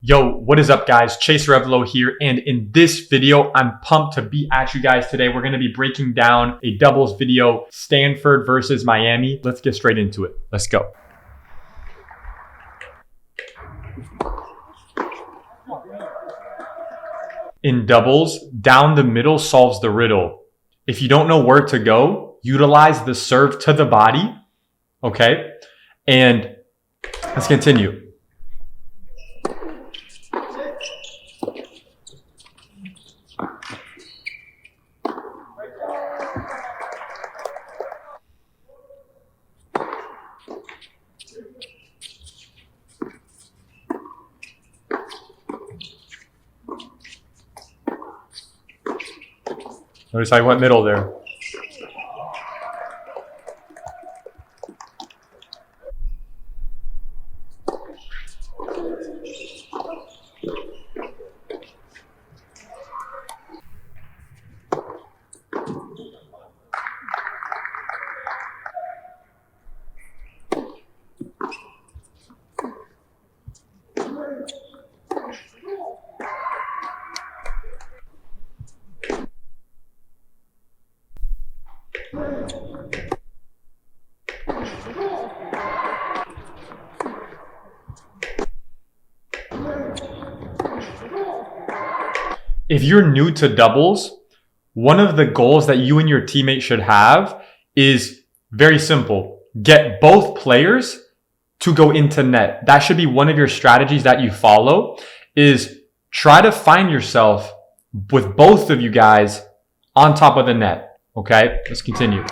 Yo, what is up guys? Chase Revelo here, and in this video, I'm pumped to be at you guys today. We're going to be breaking down a doubles video, Stanford versus Miami. Let's get straight into it. Let's go. In doubles, down the middle solves the riddle. If you don't know where to go, utilize the serve to the body, okay? And let's continue. Notice I went middle there. If you're new to doubles, one of the goals that you and your teammate should have is very simple. Get both players to go into net. That should be one of your strategies that you follow, is try to find yourself with both of you guys on top of the net. Okay, let's continue.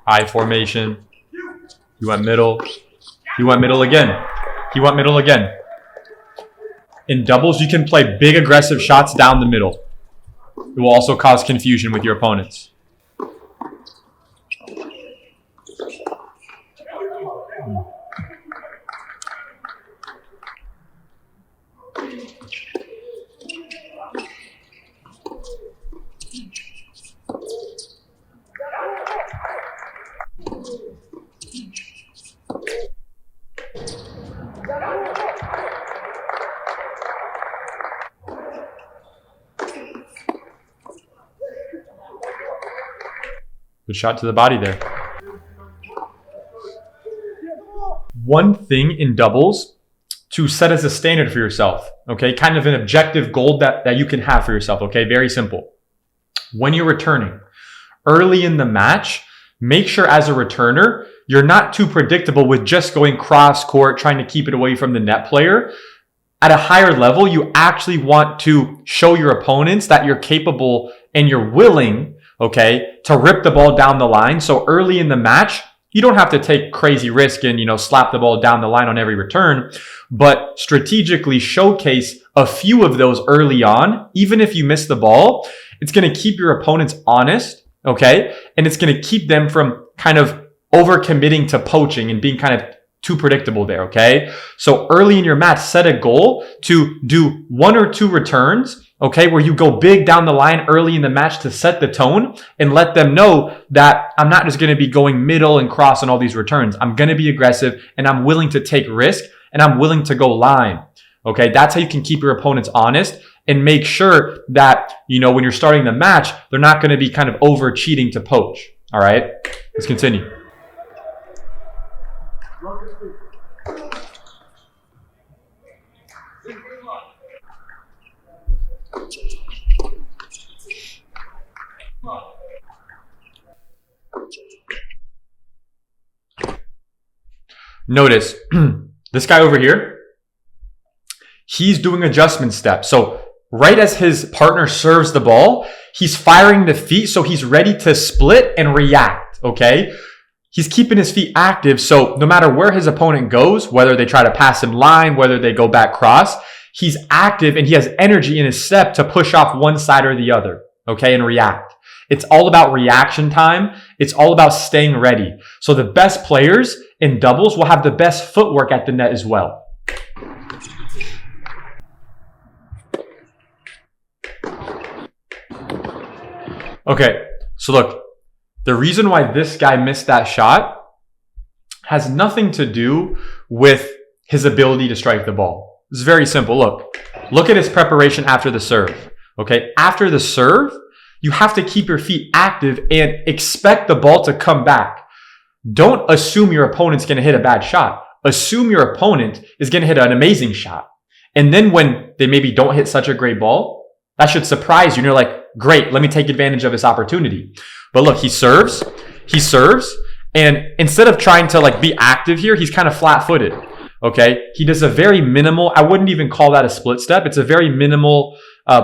I formation. He went middle. He went middle again. He went middle again. In doubles, you can play big aggressive shots down the middle. It will also cause confusion with your opponents. Good shot to the body there. One thing in doubles to set as a standard for yourself, okay? Kind of an objective goal that you can have for yourself, okay? Very simple. When you're returning early in the match, make sure as a returner, you're not too predictable with just going cross court, trying to keep it away from the net player. At a higher level, you actually want to show your opponents that you're capable and you're willing, okay, to rip the ball down the line. So early in the match, you don't have to take crazy risk and, slap the ball down the line on every return, but strategically showcase a few of those early on. Even if you miss the ball, it's going to keep your opponents honest, okay? And it's going to keep them from kind of overcommitting to poaching and being kind of too predictable there, okay? So early in your match, set a goal to do 1 or 2 returns, okay, where you go big down the line early in the match to set the tone and let them know that I'm not just going to be going middle and cross on all these returns. I'm going to be aggressive and I'm willing to take risk and I'm willing to go line, okay? That's how you can keep your opponents honest and make sure that, when you're starting the match, they're not going to be kind of over cheating to poach, all right? Let's continue. Notice this guy over here, he's doing adjustment steps. So right as his partner serves the ball, he's firing the feet. So he's ready to split and react. Okay. He's keeping his feet active. So no matter where his opponent goes, whether they try to pass him line, whether they go back cross, he's active and he has energy in his step to push off one side or the other. Okay. And react. It's all about reaction time. It's all about staying ready. So the best players in doubles will have the best footwork at the net as well. Okay, so look, the reason why this guy missed that shot has nothing to do with his ability to strike the ball. It's very simple. Look at his preparation after the serve. Okay, after the serve, you have to keep your feet active and expect the ball to come back. Don't assume your opponent's going to hit a bad shot. Assume your opponent is going to hit an amazing shot. And then when they maybe don't hit such a great ball, that should surprise you. And you're like, great, let me take advantage of this opportunity. But look, he serves, and instead of trying to like be active here, he's kind of flat-footed. Okay, he does a very minimal, I wouldn't even call that a split step. It's a very minimal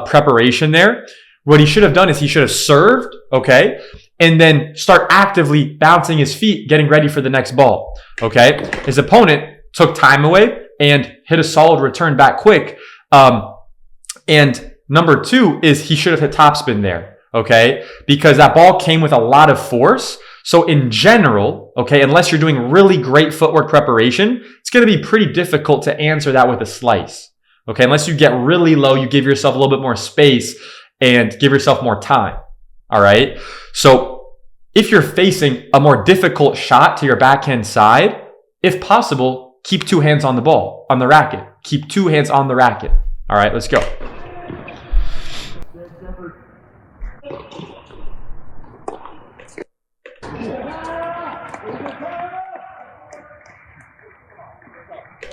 preparation there. What he should have done is he should have served, okay, and then start actively bouncing his feet, getting ready for the next ball, okay? His opponent took time away and hit a solid return back quick. And number two is he should have hit topspin there, okay? Because that ball came with a lot of force. So in general, okay, unless you're doing really great footwork preparation, it's going to be pretty difficult to answer that with a slice, okay? Unless you get really low, you give yourself a little bit more space and give yourself more time, all right? So if you're facing a more difficult shot to your backhand side, if possible, keep two hands on the ball, on the racket. Keep two hands on the racket. All right, let's go.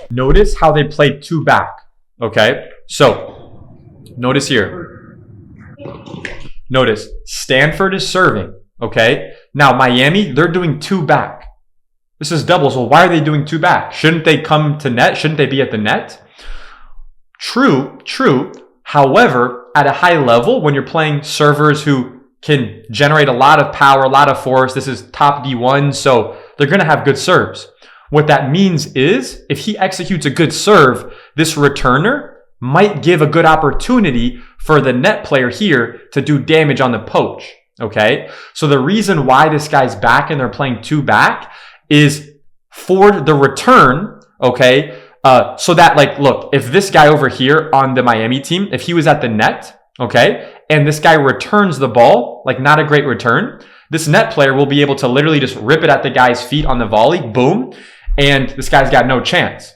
Notice how they played two back, okay? So notice here. Notice Stanford is serving, okay? Now Miami, they're doing two back. This is doubles. Well, why are they doing two back? Shouldn't they come to net? Shouldn't they be at the net? True. However, at a high level, when you're playing servers who can generate a lot of power, a lot of force, this is top D1, so they're going to have good serves. What that means is if he executes a good serve, this returner might give a good opportunity for the net player here to do damage on the poach, okay? So the reason why this guy's back and they're playing two back is for the return, okay? So that like, look, if this guy over here on the Miami team, if he was at the net, okay, and this guy returns the ball, like not a great return, this net player will be able to literally just rip it at the guy's feet on the volley, boom, and this guy's got no chance.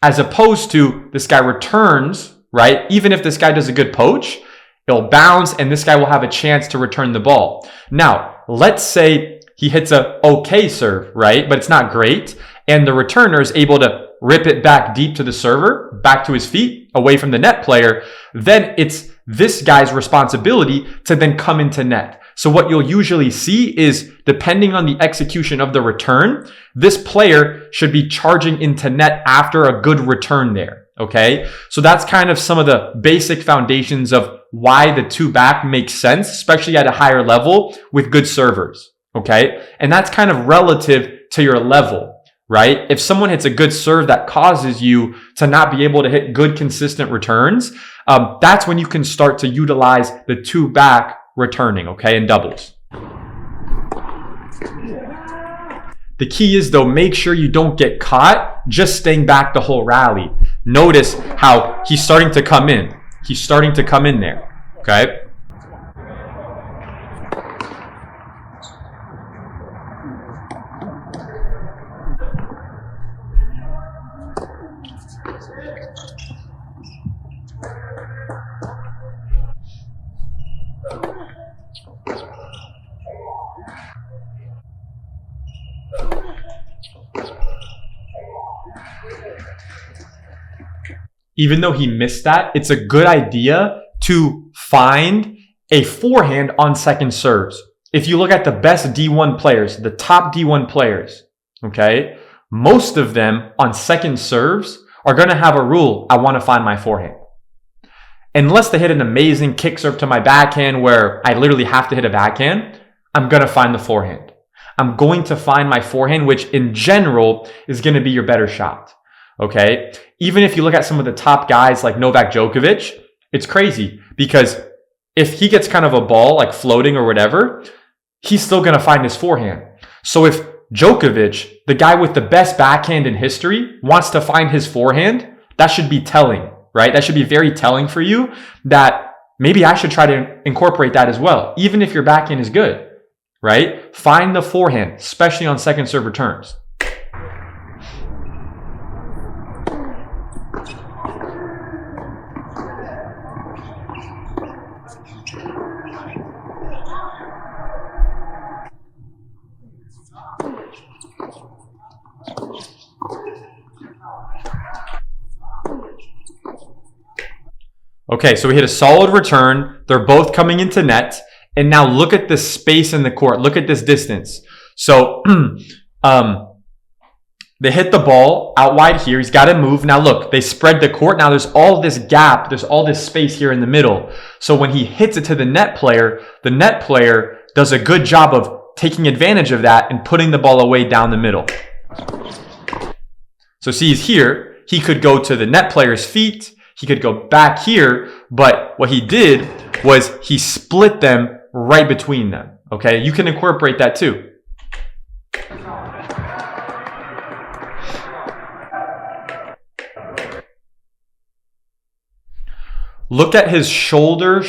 As opposed to this guy returns, right? Even if this guy does a good poach, it'll bounce and this guy will have a chance to return the ball. Now, let's say he hits a okay serve, right? But it's not great. And the returner is able to rip it back deep to the server, back to his feet, away from the net player. Then it's this guy's responsibility to then come into net. So what you'll usually see is, depending on the execution of the return, this player should be charging into net after a good return there, okay? So that's kind of some of the basic foundations of why the two back makes sense, especially at a higher level with good servers, okay? And that's kind of relative to your level, right? If someone hits a good serve that causes you to not be able to hit good, consistent returns, that's when you can start to utilize the two back returning, okay, in doubles. The key is, though, make sure you don't get caught just staying back the whole rally. Notice how he's starting to come in. He's starting to come in there, okay? Even though he missed that, it's a good idea to find a forehand on second serves. If you look at the best D1 players, the top D1 players, okay, most of them on second serves are going to have a rule, I want to find my forehand. Unless they hit an amazing kick serve to my backhand where I literally have to hit a backhand, I'm going to find the forehand. I'm going to find my forehand, which in general is going to be your better shot. Okay, even if you look at some of the top guys like Novak Djokovic, it's crazy because if he gets kind of a ball like floating or whatever, he's still going to find his forehand. So if Djokovic, the guy with the best backhand in history, wants to find his forehand, that should be telling, right? That should be very telling for you that maybe I should try to incorporate that as well, even if your backhand is good, right? Find the forehand, especially on second serve returns. Okay, so we hit a solid return. They're both coming into net. And now look at the space in the court. Look at this distance. So they hit the ball out wide here. He's got to move. Now look, they spread the court. Now there's all this gap. There's all this space here in the middle. So when he hits it to the net player does a good job of taking advantage of that and putting the ball away down the middle. So see, he's here. He could go to the net player's feet. He could go back here, but what he did was he split them right between them. Okay, you can incorporate that too. Look at his shoulder,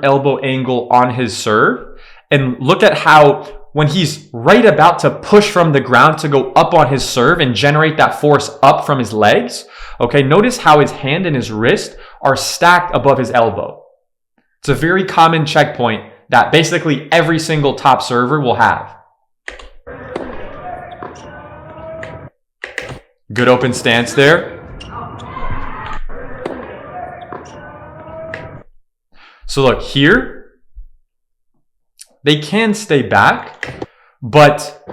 elbow angle on his serve, and look at how when he's right about to push from the ground to go up on his serve and generate that force up from his legs, okay, notice how his hand and his wrist are stacked above his elbow. It's a very common checkpoint that basically every single top server will have. Good open stance there. So look, here, they can stay back, but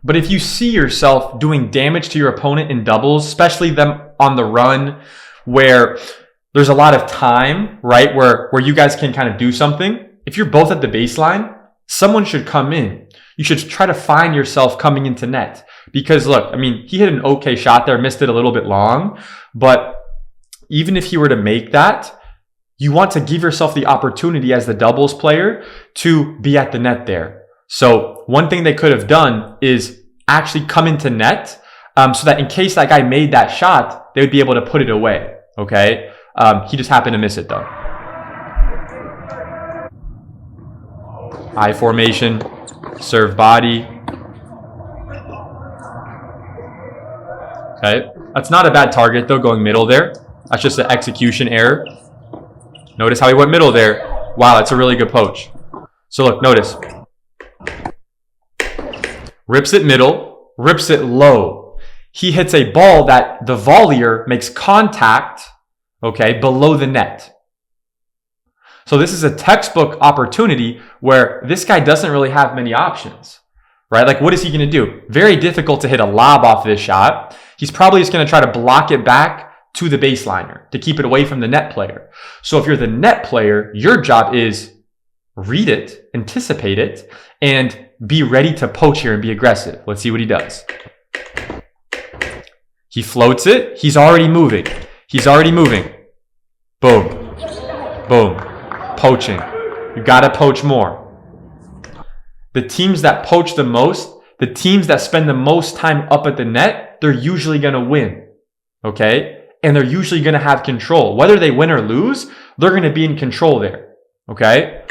if you see yourself doing damage to your opponent in doubles, especially them on the run, where there's a lot of time, right, where you guys can kind of do something, if you're both at the baseline, someone should come in. You should try to find yourself coming into net. Because look, I mean, he hit an okay shot there, missed it a little bit long, but even if he were to make that, you want to give yourself the opportunity as the doubles player to be at the net there. So one thing they could have done is actually come into net so that in case that guy made that shot, they would be able to put it away, okay? He just happened to miss it though. I formation, serve body. Okay, that's not a bad target though, going middle there. That's just an execution error. Notice how he went middle there. Wow, that's a really good poach. So look, notice. Rips it middle, rips it low. He hits a ball that the volleyer makes contact, okay, below the net. So this is a textbook opportunity where this guy doesn't really have many options, right? Like, what is he going to do? Very difficult to hit a lob off this shot. He's probably just going to try to block it back to the baseliner to keep it away from the net player. So if you're the net player, your job is read it, anticipate it, and be ready to poach here and be aggressive. Let's see what he does. He floats it. He's already moving. He's already moving. Boom. Boom. Poaching. You got to poach more. The teams that poach the most, the teams that spend the most time up at the net, they're usually going to win. Okay? And they're usually going to have control. Whether they win or lose, they're going to be in control there. Okay?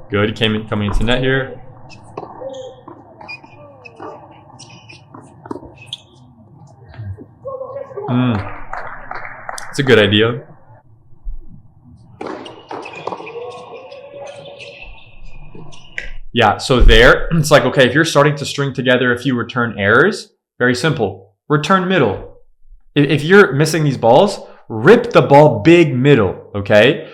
Good. Coming into net here. It's a good idea. Yeah, so there, it's like, okay, if you're starting to string together a few return errors, very simple. Return middle. If you're missing these balls, rip the ball big middle, okay?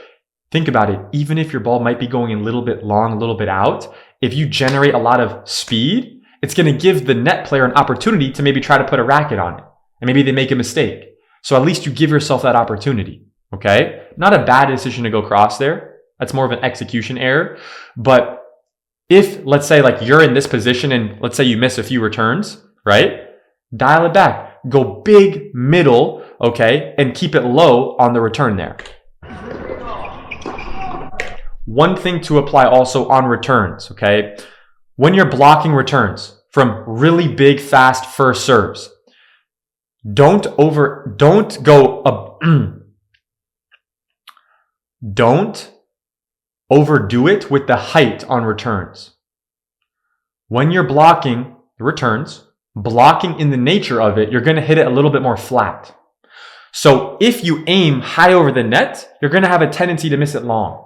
Think about it. Even if your ball might be going a little bit long, a little bit out, if you generate a lot of speed, it's going to give the net player an opportunity to maybe try to put a racket on it. And maybe they make a mistake. So at least you give yourself that opportunity, okay? Not a bad decision to go cross there. That's more of an execution error. But if, let's say, like you're in this position and let's say you miss a few returns, right? Dial it back. Go big middle okay, and keep it low on the return there. One thing to apply also on returns, okay? When you're blocking returns from really big, fast first serves, don't overdo it with the height on returns. When you're blocking the returns, blocking in the nature of it, you're going to hit it a little bit more flat. So if you aim high over the net, you're going to have a tendency to miss it long.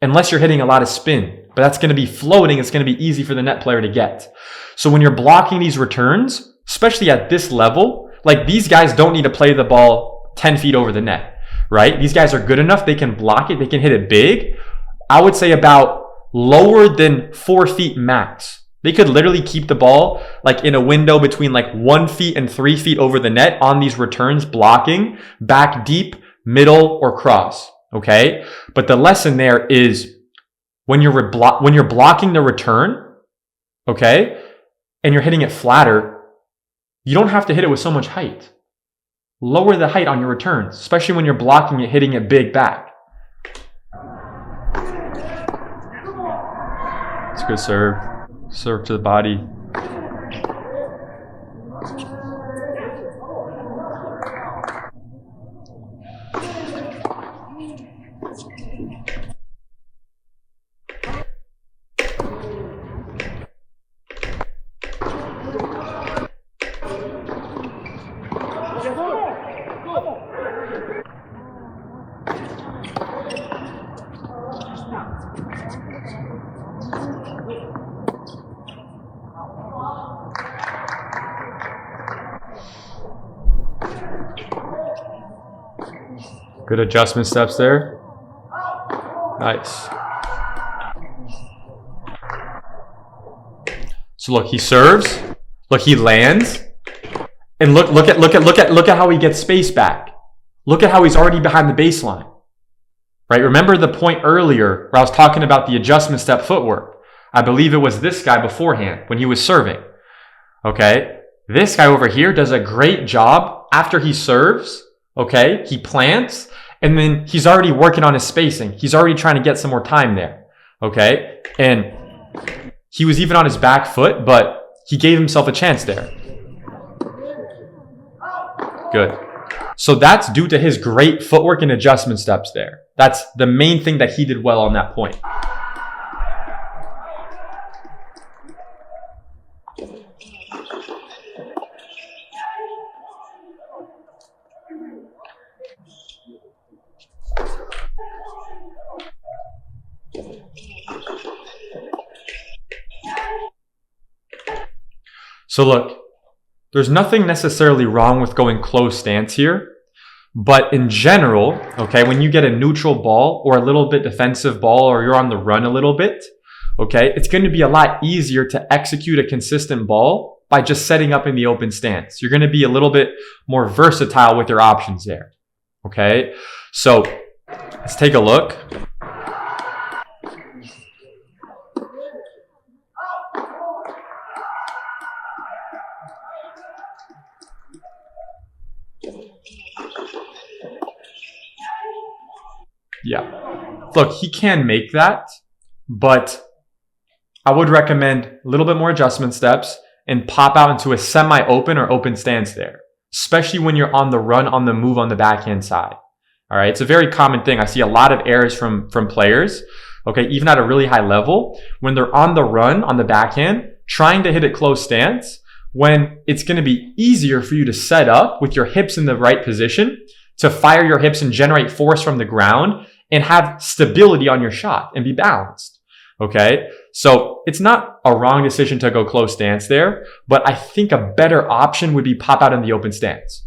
Unless you're hitting a lot of spin. But that's going to be floating. It's going to be easy for the net player to get. So when you're blocking these returns, especially at this level, like these guys don't need to play the ball 10 feet over the net, right? These guys are good enough. They can block it. They can hit it big. I would say about lower than 4 feet max. They could literally keep the ball like in a window between like 1 feet and 3 feet over the net on these returns, blocking back deep, middle, or cross. Okay. But the lesson there is when you're blocking the return, okay, and you're hitting it flatter, you don't have to hit it with so much height. Lower the height on your returns, especially when you're blocking it, hitting it big back. It's a good serve. Serve to the body. Good adjustment steps there. Nice. So look, he serves. Look, he lands. And look at how he gets space back. Look at how he's already behind the baseline. Right? Remember the point earlier where I was talking about the adjustment step footwork. I believe it was this guy beforehand when he was serving. Okay? This guy over here does a great job after he serves. Okay? He plants. And then he's already working on his spacing. He's already trying to get some more time there. Okay? And he was even on his back foot, but he gave himself a chance there. Good. So that's due to his great footwork and adjustment steps there. That's the main thing that he did well on that point. So look, there's nothing necessarily wrong with going close stance here, but in general, okay, when you get a neutral ball or a little bit defensive ball or you're on the run a little bit, okay, it's going to be a lot easier to execute a consistent ball by just setting up in the open stance. You're going to be a little bit more versatile with your options there, okay? So let's take a look. Yeah. Look, he can make that, but I would recommend a little bit more adjustment steps and pop out into a semi-open or open stance there, especially when you're on the run, on the move on the backhand side. All right. It's a very common thing. I see a lot of errors from players, okay, even at a really high level, when they're on the run, on the backhand, trying to hit it close stance, when it's going to be easier for you to set up with your hips in the right position to fire your hips and generate force from the ground and have stability on your shot and be balanced. Okay. So it's not a wrong decision to go close stance there, but I think a better option would be pop out in the open stance.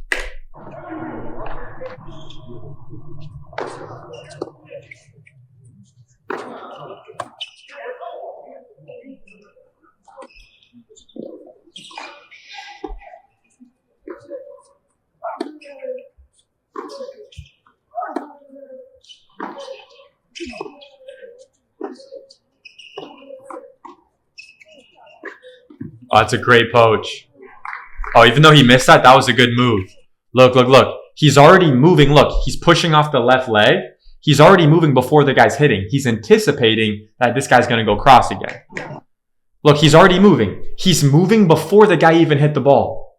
Oh, that's a great poach. Oh, even though he missed that, that was a good move. Look. He's already moving. Look, he's pushing off the left leg. He's already moving before the guy's hitting. He's anticipating that this guy's going to go cross again. Look, he's already moving. He's moving before the guy even hit the ball.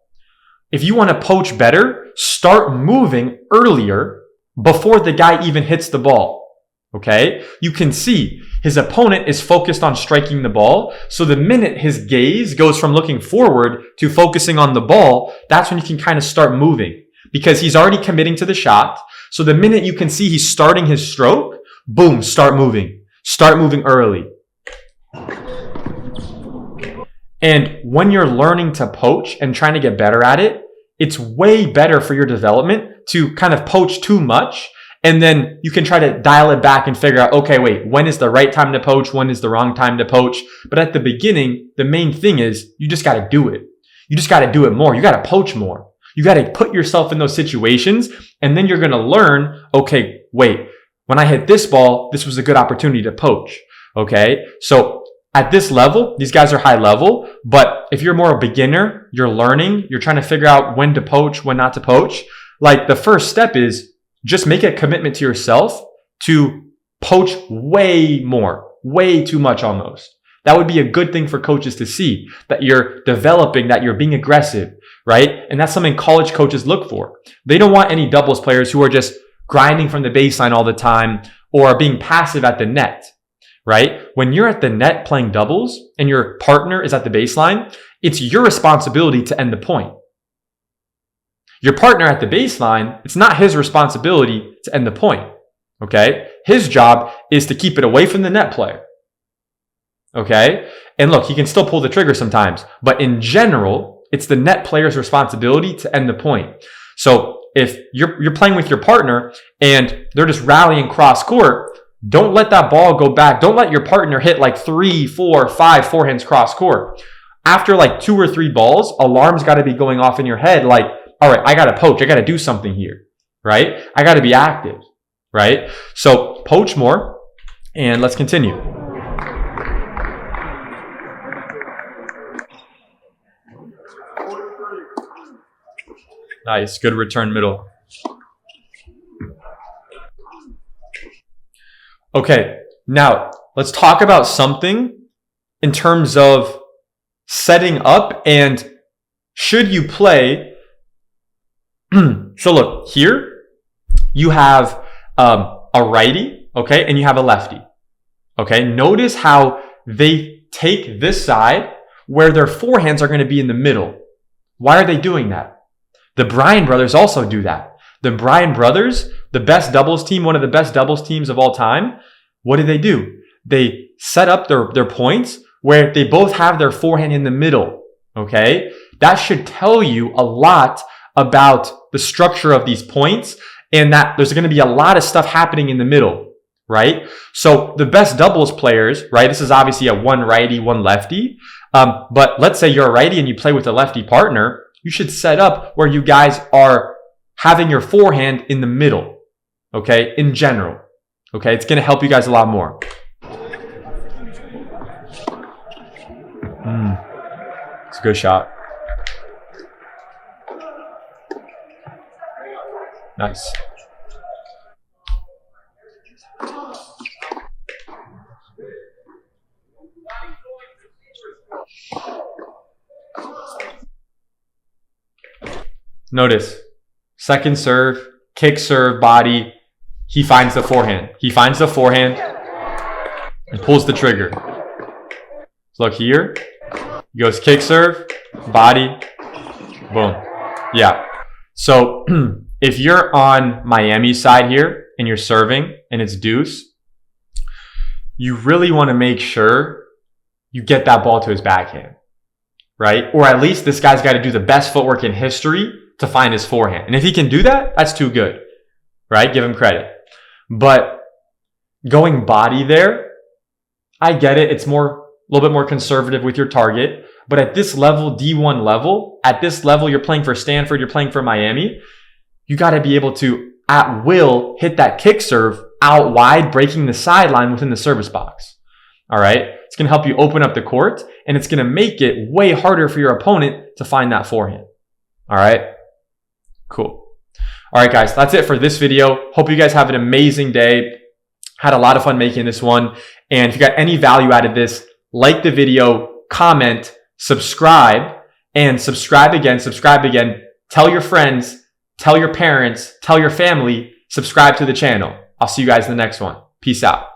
If you want to poach better, start moving earlier before the guy even hits the ball. Okay? You can see his opponent is focused on striking the ball. So the minute his gaze goes from looking forward to focusing on the ball, that's when you can kind of start moving because he's already committing to the shot. So the minute you can see he's starting his stroke, boom, start moving. Start moving early. And when you're learning to poach and trying to get better at it, it's way better for your development to kind of poach too much. And then you can try to dial it back and figure out, okay, wait, when is the right time to poach? When is the wrong time to poach? But at the beginning, the main thing is you just got to do it. You just got to do it more. You got to poach more. You got to put yourself in those situations. And then you're going to learn, okay, wait, when I hit this ball, this was a good opportunity to poach. Okay. So at this level, these guys are high level, but if you're more a beginner, you're learning, you're trying to figure out when to poach, when not to poach. Like the first step is just make a commitment to yourself to poach way more, way too much almost. That would be a good thing for coaches to see, that you're developing, that you're being aggressive, right? And that's something college coaches look for. They don't want any doubles players who are just grinding from the baseline all the time or being passive at the net, right? When you're at the net playing doubles and your partner is at the baseline, it's your responsibility to end the point. Your partner at the baseline, it's not his responsibility to end the point, okay? His job is to keep it away from the net player, okay? And look, he can still pull the trigger sometimes, but in general, it's the net player's responsibility to end the point. So if you're playing with your partner and they're just rallying cross court, don't let that ball go back. Don't let your partner hit like 3, 4, 5 forehands cross court. After like 2 or 3 balls, alarms got to be going off in your head like, all right, I got to poach. I got to do something here, right? I got to be active, right? So poach more, and let's continue. Nice, good return middle. Okay, now let's talk about something in terms of setting up and should you play. So look, here you have a righty, okay, and you have a lefty, okay? Notice how they take this side where their forehands are going to be in the middle. Why are they doing that? The Bryan brothers also do that. The Bryan brothers, the best doubles team, one of the best doubles teams of all time, what do? They set up their points where they both have their forehand in the middle, okay? That should tell you a lot about the structure of these points and that there's going to be a lot of stuff happening in the middle, right? So the best doubles players, right? This is obviously a one righty, one lefty. But let's say you're a righty and you play with a lefty partner. You should set up where you guys are having your forehand in the middle, okay? In general, okay? It's going to help you guys a lot more. It's a good shot. Nice. Notice, second serve, kick serve, body. He finds the forehand. He finds the forehand and pulls the trigger. So look here. He goes kick serve, body, boom. Yeah. So if you're on Miami's side here and you're serving and it's deuce, you really want to make sure you get that ball to his backhand, right? Or at least this guy's got to do the best footwork in history to find his forehand. And if he can do that, that's too good, right? Give him credit. But going body there, I get it. It's a little bit more conservative with your target. But at this level, D1 level, at this level, you're playing for Stanford, you're playing for Miami, you got to be able to, at will, hit that kick serve out wide, breaking the sideline within the service box. All right? It's going to help you open up the court, and it's going to make it way harder for your opponent to find that forehand. All right? Cool. All right, guys, that's it for this video. Hope you guys have an amazing day. Had a lot of fun making this one. And if you got any value out of this, like the video, comment, subscribe, and subscribe again. Tell your friends, tell your parents, tell your family, subscribe to the channel. I'll see you guys in the next one. Peace out.